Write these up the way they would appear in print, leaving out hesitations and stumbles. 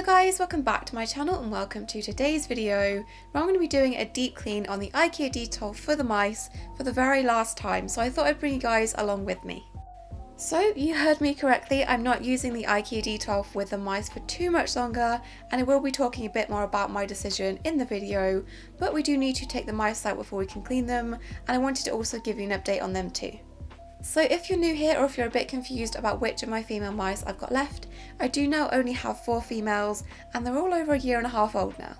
Hello guys, welcome back to my channel and welcome to today's video where I'm going to be doing a deep clean on the Ikea detolf for the mice for the very last time, so I thought I'd bring you guys along with me. So you heard me correctly, I'm not using the Ikea detolf with the mice for too much longer, and I will be talking a bit more about my decision in the video, but we do need to take the mice out before we can clean them, and I wanted to also give you an update on them too. So if you're new here or if you're a bit confused about which of my female mice I've got left, I do now only have 4 females and they're all over a year and a half old now.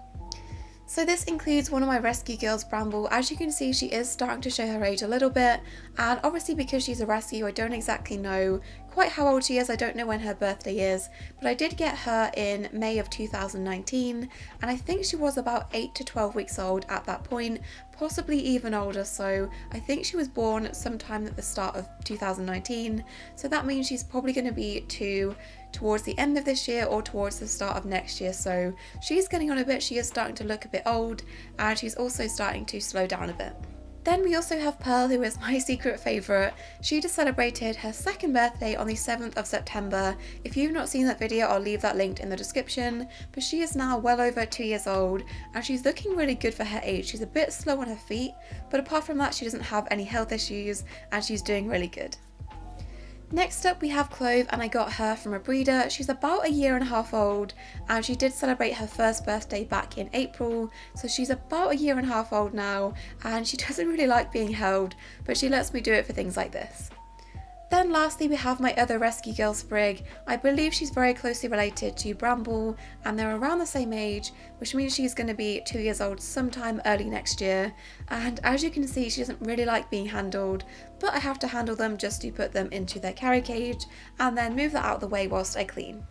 So this includes one of my rescue girls, Bramble. As you can see, she is starting to show her age a little bit, and obviously because she's a rescue I don't exactly know quite how old she is. I don't know when her birthday is, but I did get her in May of 2019 and I think she was about 8 to 12 weeks old at that point, possibly even older, so I think she was born sometime at the start of 2019, so that means she's probably going to be 2 towards the end of this year or towards the start of next year, so she's getting on a bit. She is starting to look a bit old and she's also starting to slow down a bit. Then we also have Pearl, who is my secret favourite. She just celebrated her 2nd birthday on the 7th of September. If you've not seen that video, I'll leave that linked in the description, but she is now well over 2 years old and she's looking really good for her age. She's a bit slow on her feet, but apart from that she doesn't have any health issues and she's doing really good. Next up we have Clove, and I got her from a breeder. She's about a year and a half old and she did celebrate her 1st birthday back in April, so she's about a year and a half old now and she doesn't really like being held, but she lets me do it for things like this. Then lastly we have my other rescue girl, Sprig. I believe she's very closely related to Bramble and they're around the same age, which means she's going to be 2 years old sometime early next year, and as you can see she doesn't really like being handled, but I have to handle them just to put them into their carry cage and then move that out of the way whilst I clean.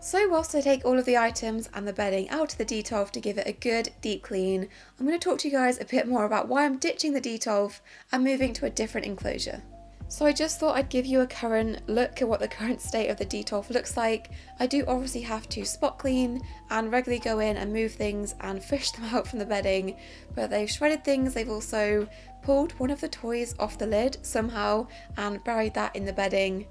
So whilst I take all of the items and the bedding out of the detolf to give it a good deep clean, I'm going to talk to you guys a bit more about why I'm ditching the detolf and moving to a different enclosure. So I just thought I'd give you a current look at what the current state of the detolf looks like. I do obviously have to spot clean and regularly go in and move things and fish them out from the bedding, but they've shredded things. They've also pulled one of the toys off the lid somehow and buried that in the bedding.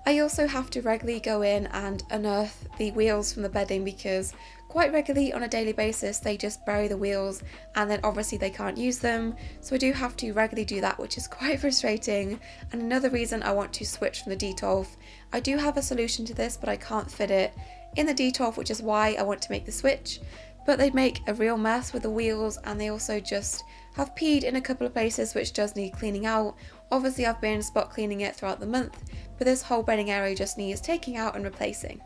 I also have to regularly go in and unearth the wheels from the bedding because quite regularly on a daily basis they just bury the wheels and then obviously they can't use them, so I do have to regularly do that, which is quite frustrating, and another reason I want to switch from the detolf. I do have a solution to this but I can't fit it in the detolf, which is why I want to make the switch, but they make a real mess with the wheels and they also just have peed in a couple of places which does need cleaning out. Obviously I've been spot cleaning it throughout the month, but this whole bedding area just needs taking out and replacing.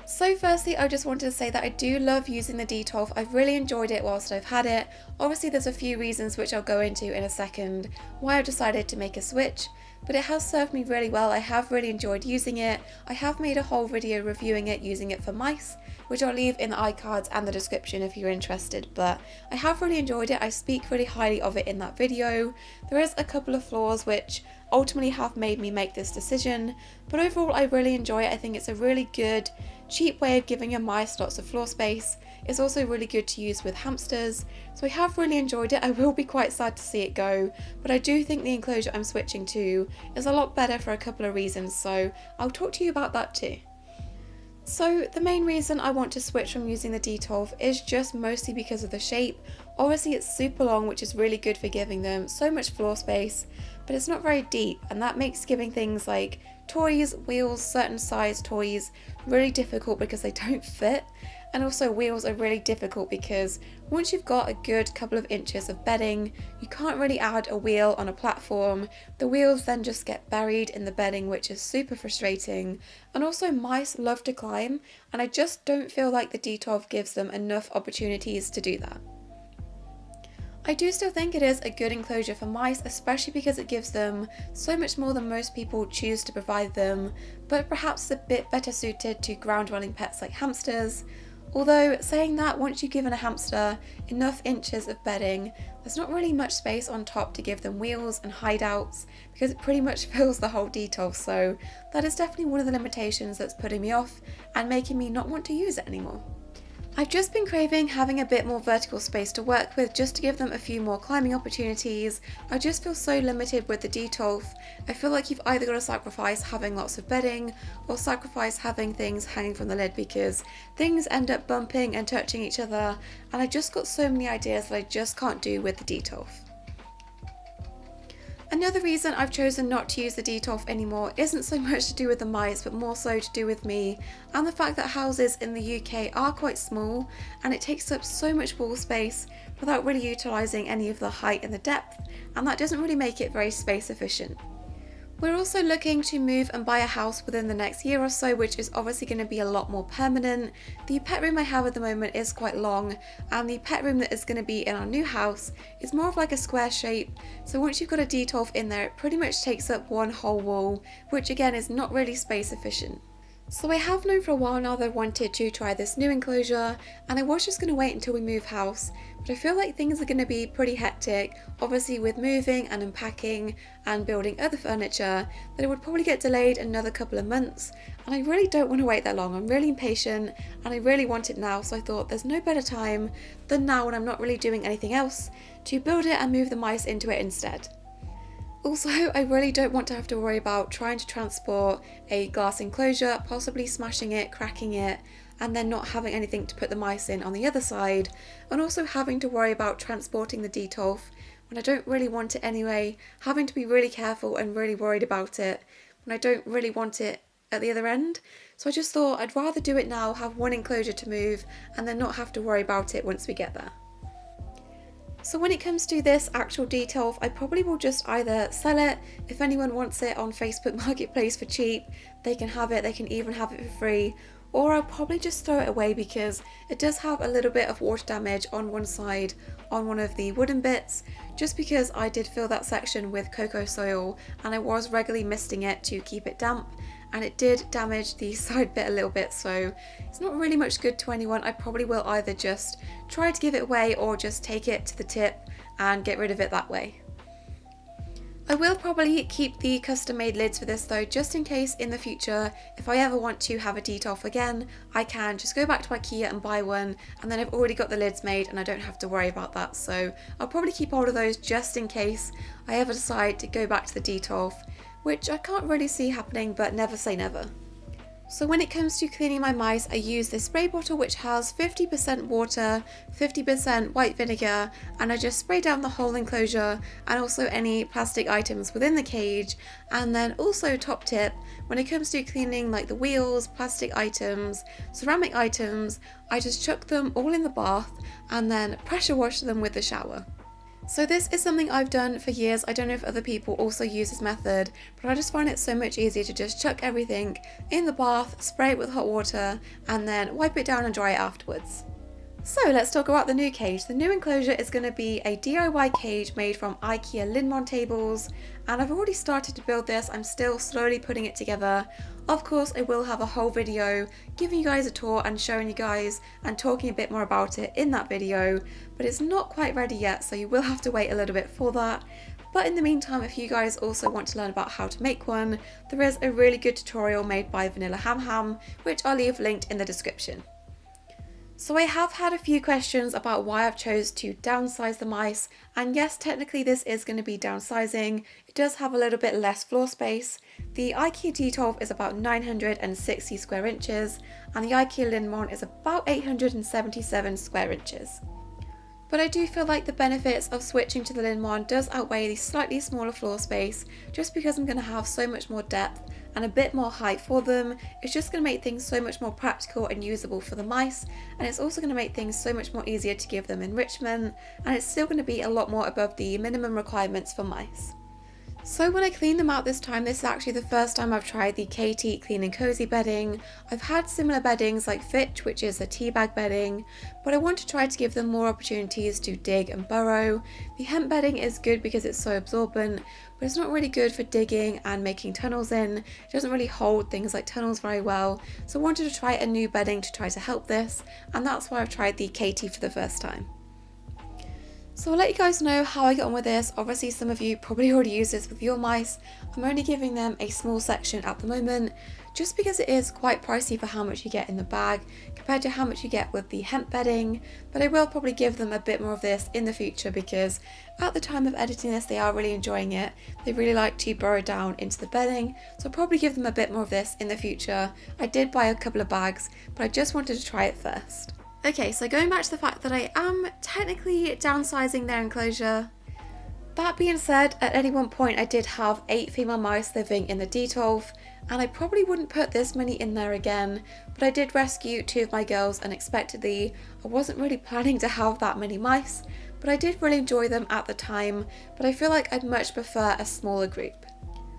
So firstly I just wanted to say that I do love using the detolf. I've really enjoyed it whilst I've had it. Obviously there's a few reasons which I'll go into in a second why I've decided to make a switch, but it has served me really well. I have really enjoyed using it. I have made a whole video reviewing it, using it for mice, which I'll leave in the iCards and the description if you're interested, but I have really enjoyed it. I speak really highly of it in that video. There is a couple of flaws which ultimately have made me make this decision, but overall I really enjoy it. I think it's a really good, cheap way of giving your mice lots of floor space. It's also really good to use with hamsters, so I have really enjoyed it. I will be quite sad to see it go, but I do think the enclosure I'm switching to is a lot better for a couple of reasons, so I'll talk to you about that too. So the main reason I want to switch from using the detolf is just mostly because of the shape. Obviously it's super long, which is really good for giving them so much floor space, but it's not very deep, and that makes giving things like toys, wheels, certain size toys really difficult because they don't fit. And also wheels are really difficult because once you've got a good couple of inches of bedding, you can't really add a wheel on a platform. The wheels then just get buried in the bedding, which is super frustrating. And also mice love to climb, and I just don't feel like the detolf gives them enough opportunities to do that. I do still think it is a good enclosure for mice, especially because it gives them so much more than most people choose to provide them, but perhaps a bit better suited to ground-dwelling pets like hamsters. Although, saying that, once you've given a hamster enough inches of bedding, there's not really much space on top to give them wheels and hideouts because it pretty much fills the whole detolf, so that is definitely one of the limitations that's putting me off and making me not want to use it anymore. I've just been craving having a bit more vertical space to work with just to give them a few more climbing opportunities. I just feel so limited with the detolf. I feel like you've either got to sacrifice having lots of bedding or sacrifice having things hanging from the lid because things end up bumping and touching each other, and I just got so many ideas that I just can't do with the detolf. Another reason I've chosen not to use the detolf anymore isn't so much to do with the mice, but more so to do with me and the fact that houses in the UK are quite small and it takes up so much wall space without really utilising any of the height and the depth, and that doesn't really make it very space efficient. We're also looking to move and buy a house within the next year or so, which is obviously going to be a lot more permanent. The pet room I have at the moment is quite long, and the pet room that is going to be in our new house is more of like a square shape. So once you've got a detolf in there, it pretty much takes up one whole wall, which again is not really space efficient. So I have known for a while now that I wanted to try this new enclosure, and I was just going to wait until we move house, but I feel like things are going to be pretty hectic, obviously with moving and unpacking and building other furniture, that it would probably get delayed another couple of months, and I really don't want to wait that long. I'm really impatient and I really want it now, so I thought there's no better time than now when I'm not really doing anything else to build it and move the mice into it instead. Also, I really don't want to have to worry about trying to transport a glass enclosure, possibly smashing it, cracking it, and then not having anything to put the mice in on the other side, and also having to worry about transporting the detolf when I don't really want it anyway, having to be really careful and really worried about it when I don't really want it at the other end. So I just thought I'd rather do it now, have one enclosure to move, and then not have to worry about it once we get there. So when it comes to this actual detolf, I probably will just either sell it. If anyone wants it on Facebook Marketplace for cheap, they can have it, they can even have it for free, or I'll probably just throw it away because it does have a little bit of water damage on one side on one of the wooden bits, just because I did fill that section with cocoa soil and I was regularly misting it to keep it damp, and it did damage the side bit a little bit, so it's not really much good to anyone. I probably will either just try to give it away or just take it to the tip and get rid of it that way. I will probably keep the custom made lids for this though, just in case in the future if I ever want to have a detolf again, I can just go back to Ikea and buy one, and then I've already got the lids made and I don't have to worry about that. So I'll probably keep hold of those just in case I ever decide to go back to the detolf, which I can't really see happening, but never say never. So when it comes to cleaning my mice, I use this spray bottle which has 50% water, 50% white vinegar, and I just spray down the whole enclosure and also any plastic items within the cage. And then also, top tip, when it comes to cleaning like the wheels, plastic items, ceramic items, I just chuck them all in the bath and then pressure wash them with the shower. So this is something I've done for years. I don't know if other people also use this method, but I just find it so much easier to just chuck everything in the bath, spray it with hot water, and then wipe it down and dry it afterwards. So let's talk about the new cage. The new enclosure is going to be a DIY cage made from Ikea Linmon tables, and I've already started to build this. I'm still slowly putting it together. Of course, I will have a whole video giving you guys a tour and showing you guys and talking a bit more about it in that video, but it's not quite ready yet, so you will have to wait a little bit for that. But in the meantime, if you guys also want to learn about how to make one, there is a really good tutorial made by Vanilla Ham Ham, which I'll leave linked in the description. So I have had a few questions about why I've chose to downsize the mice, and yes, technically this is going to be downsizing. It does have a little bit less floor space. The Ikea detolf is about 960 square inches and the Ikea Linmon is about 877 square inches. But I do feel like the benefits of switching to the Linmon does outweigh the slightly smaller floor space, just because I'm going to have so much more depth and a bit more height for them. It's just going to make things so much more practical and usable for the mice, and it's also going to make things so much more easier to give them enrichment, and it's still going to be a lot more above the minimum requirements for mice. So when I cleaned them out this time, this is actually the first time I've tried the KT Clean and Cozy bedding. I've had similar beddings like Fitch, which is a tea bag bedding, but I want to try to give them more opportunities to dig and burrow. The hemp bedding is good because it's so absorbent, but it's not really good for digging and making tunnels in. It doesn't really hold things like tunnels very well, so I wanted to try a new bedding to try to help this, and that's why I've tried the KT for the first time. So I'll let you guys know how I get on with this. Obviously some of you probably already use this with your mice. I'm only giving them a small section at the moment, just because it is quite pricey for how much you get in the bag compared to how much you get with the hemp bedding, but I will probably give them a bit more of this in the future because at the time of editing this they are really enjoying it. They really like to burrow down into the bedding, so I'll probably give them a bit more of this in the future. I did buy a couple of bags, but I just wanted to try it first. Okay, so going back to the fact that I am technically downsizing their enclosure. That being said, at any one point I did have 8 female mice living in the detolf, and I probably wouldn't put this many in there again, but I did rescue 2 of my girls unexpectedly. I wasn't really planning to have that many mice, but I did really enjoy them at the time, but I feel like I'd much prefer a smaller group.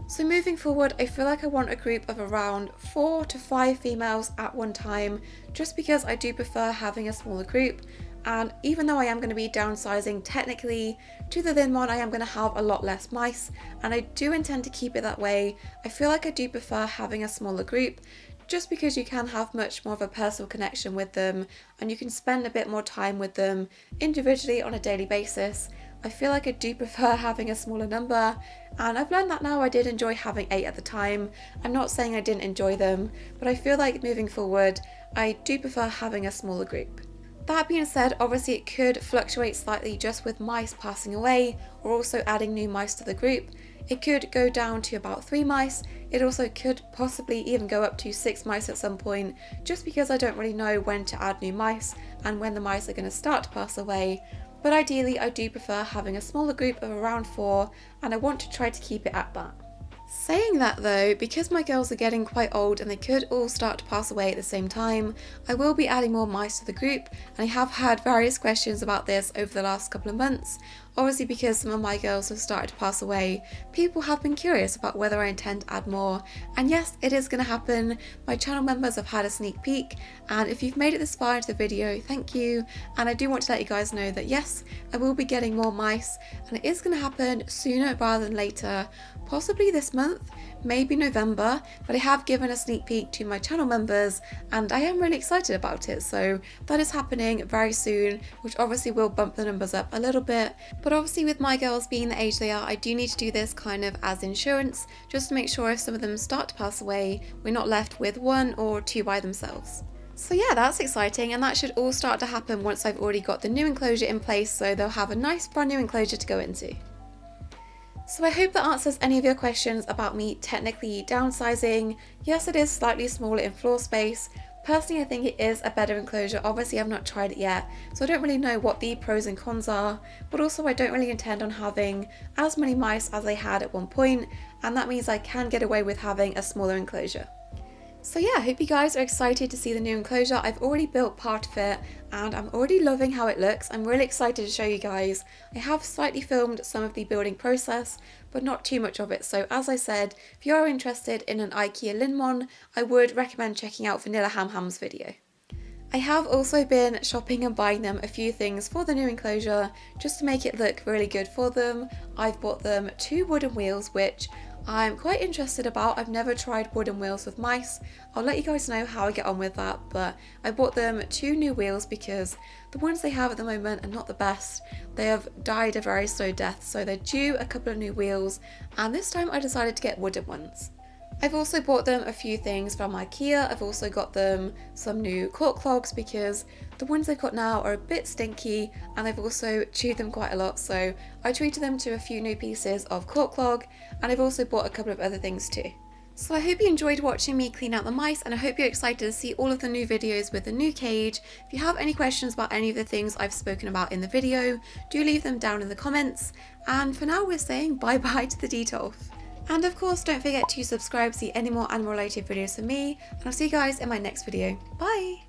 So moving forward, I feel like I want a group of around 4 to 5 females at one time, just because I do prefer having a smaller group. And even though I am going to be downsizing technically to the thin one, I am going to have a lot less mice, and I do intend to keep it that way. I feel like I do prefer having a smaller group, just because you can have much more of a personal connection with them and you can spend a bit more time with them individually on a daily basis. I feel like I do prefer having a smaller number, and I've learned that now. I did enjoy having 8 at the time. I'm not saying I didn't enjoy them, but I feel like moving forward, I do prefer having a smaller group. That being said, obviously it could fluctuate slightly just with mice passing away or also adding new mice to the group. It could go down to about 3 mice. It also could possibly even go up to 6 mice at some point, just because I don't really know when to add new mice and when the mice are going to start to pass away. But ideally I do prefer having a smaller group of around 4, and I want to try to keep it at that. Saying that though, because my girls are getting quite old and they could all start to pass away at the same time, I will be adding more mice to the group, and I have had various questions about this over the last couple of months. Obviously because some of my girls have started to pass away, people have been curious about whether I intend to add more, and yes, it is going to happen. My channel members have had a sneak peek, and if you've made it this far into the video, thank you, and I do want to let you guys know that yes, I will be getting more mice, and it is going to happen sooner rather than later, possibly this month, maybe November, but I have given a sneak peek to my channel members and I am really excited about it, so that is happening very soon, which obviously will bump the numbers up a little bit. But obviously with my girls being the age they are, I do need to do this kind of as insurance, just to make sure if some of them start to pass away, we're not left with 1 or 2 by themselves. So yeah, that's exciting, and that should all start to happen once I've already got the new enclosure in place, so they'll have a nice brand new enclosure to go into. So I hope that answers any of your questions about me technically downsizing. Yes, it is slightly smaller in floor space. Personally, I think it is a better enclosure. Obviously, I've not tried it yet, so I don't really know what the pros and cons are, but also I don't really intend on having as many mice as I had at one point, and that means I can get away with having a smaller enclosure. So yeah, I hope you guys are excited to see the new enclosure. I've already built part of it and I'm already loving how it looks. I'm really excited to show you guys. I have slightly filmed some of the building process, but not too much of it. So as I said, if you are interested in an Ikea Linmon, I would recommend checking out Vanilla Ham Ham's video. I have also been shopping and buying them a few things for the new enclosure just to make it look really good for them. I've bought them 2 wooden wheels, which I'm quite interested about. I've never tried wooden wheels with mice. I'll let you guys know how I get on with that, but I bought them 2 new wheels because the ones they have at the moment are not the best. They have died a very slow death, so they're due a couple of new wheels, and this time I decided to get wooden ones. I've also bought them a few things from Ikea. I've also got them some new cork clogs because the ones they've got now are a bit stinky, and I've also chewed them quite a lot, so I treated them to a few new pieces of cork clog, and I've also bought a couple of other things too. So I hope you enjoyed watching me clean out the mice, and I hope you're excited to see all of the new videos with the new cage. If you have any questions about any of the things I've spoken about in the video, do leave them down in the comments, and for now we're saying bye bye to the detolf. And of course, don't forget to subscribe to see any more animal related videos from me, and I'll see you guys in my next video. Bye!